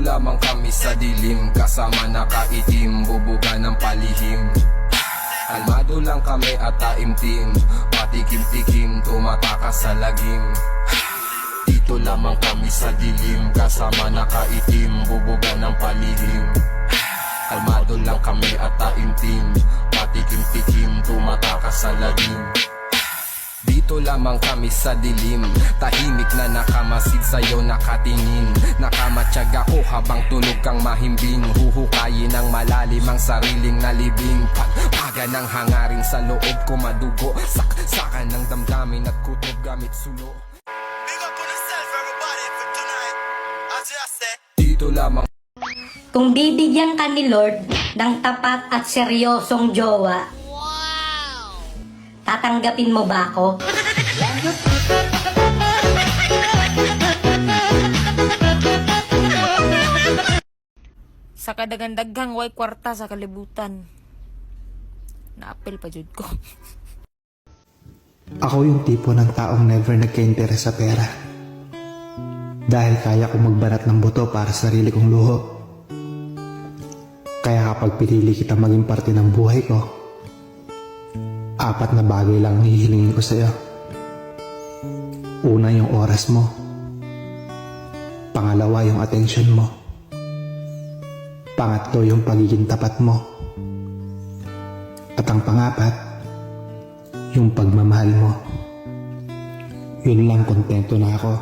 lamang kami sa dilim, kasama nakaitim, bubuga ng palihim. Kalmado lang kami at taimtim, patikim-tikim, tumatakas sa lagim. Dito lamang kami sa dilim, kasama nakaitim, bubuga ng palihim. Kalmado lang kami at taimtim, patikim-tikim, tumatakas sa lagim. Dito lamang kami sa dilim, tahimik na nakamasid sa'yo nakatingin. Nakamatsyag ako habang tulog kang mahimbing, huhukayin ng malalim ang sariling nalibing. Pagpaga ng hangarin sa loob ko madugo, saksakan ng damdamin at kutob gamit sulo. Big up on yourself, everybody, for tonight. As I say. Dito lamang. Kung bibigyan ka ni Lord ng tapat at seryosong jowa, tatanggapin mo ba ako? Sa kadagandaghang way kwarta sa kalibutan. Naapil pa jud ko. Ako yung tipo ng taong never nagka-interes sa pera. Dahil kaya kong magbanat ng buto para sa sarili kong luho. Kaya kapag pinili kita maging parte ng buhay ko, 4 na bagay lang ang hihilingin ko sa'yo. Una, yung oras mo. Pangalawa, yung attention mo. Pangatlo, yung pagiging tapat mo. At ang pangapat, yung pagmamahal mo. Yun lang, kontento na ako.